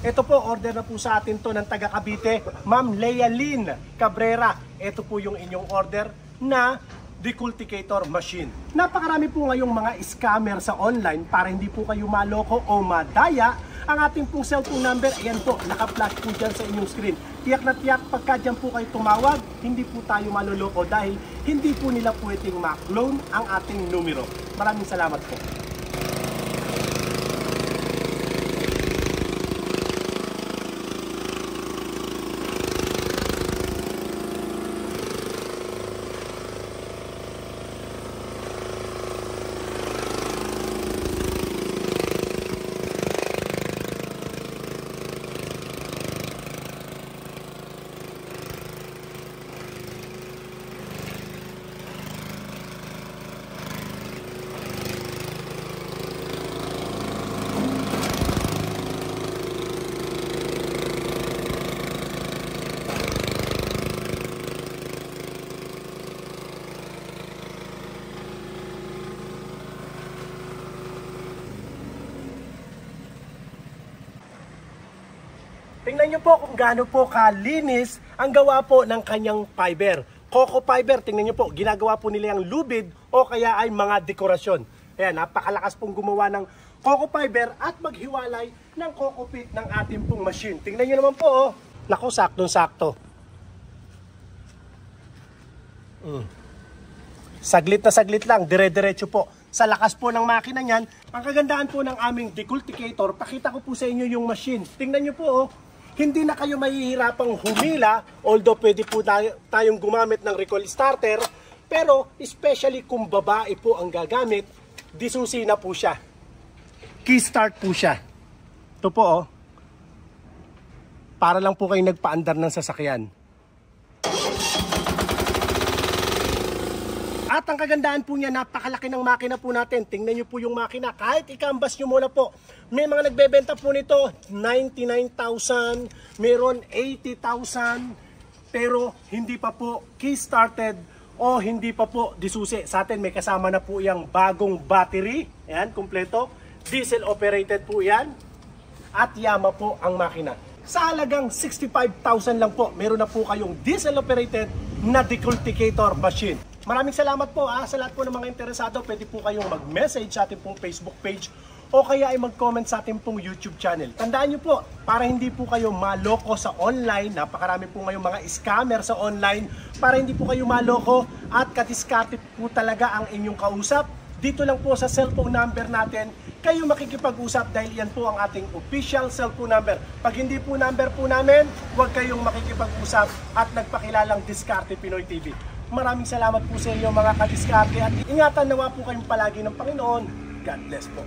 Ito po, order na po sa atin to ng taga Cavite, Ma'am Lealyn Cabrera. Ito po yung inyong order na decultivator machine. Napakarami po ngayong mga scammer sa online para hindi po kayo maloko o madaya. Ang ating pong cellphone number, ayan po, naka-flash po dyan sa inyong screen. Tiyak na tiyak, pagka dyan po kayo tumawag, hindi po tayo maloloko dahil hindi po nila pwedeng ma-clone ang ating numero. Maraming salamat po. Tingnan nyo po kung gaano po kalinis ang gawa po ng kanyang fiber. Coco fiber, tingnan nyo po, ginagawa po nila yung lubid o kaya ay mga dekorasyon. Ayan, napakalakas pong gumawa ng coco fiber at maghiwalay ng coco pit ng ating pong machine. Tingnan nyo naman po, oh. Naku, saktong-sakto. Saglit na saglit lang, dire-diretso po. Sa lakas po ng makina niyan, ang kagandahan po ng aming decultivator, pakita ko po sa inyo yung machine. Tingnan nyo po, oh. Hindi na kayo mahihirapang humila, although pwede po tayong gumamit ng recoil starter, pero especially kung babae po ang gagamit, disusi na po siya. Key start po siya. Ito po, oh. Para lang po kayo nagpaandar ng sasakyan. At ang kagandahan po niya, napakalaki ng makina po natin. Tingnan nyo po yung makina. Kahit ikambas nyo muna po. May mga nagbebenta po nito, 99,000, meron 80,000. Pero hindi pa po key-started o hindi pa po disusi. Sa atin may kasama na po yung bagong battery. Ayan, kumpleto. Diesel operated po yan. At Yama po ang makina. Sa halagang 65,000 lang po, meron na po kayong diesel operated na decultivator machine. Maraming salamat po sa lahat po ng mga interesado. Pwede po kayong mag-message sa ating pong Facebook page o kaya ay mag-comment sa ating pong YouTube channel. Tandaan nyo po, para hindi po kayo maloko sa online, napakarami po ngayong mga scammer sa online, para hindi po kayo maloko at kadiskarte po talaga ang inyong kausap, dito lang po sa cellphone number natin, kayo makikipag-usap dahil yan po ang ating official cellphone number. Pag hindi po number po namin, huwag kayong makikipag-usap at nagpakilalang Diskarte Pinoy TV. Maraming salamat po sa inyo mga kadiskarte at ingatan nawa po kayong palagi ng Panginoon. God bless po.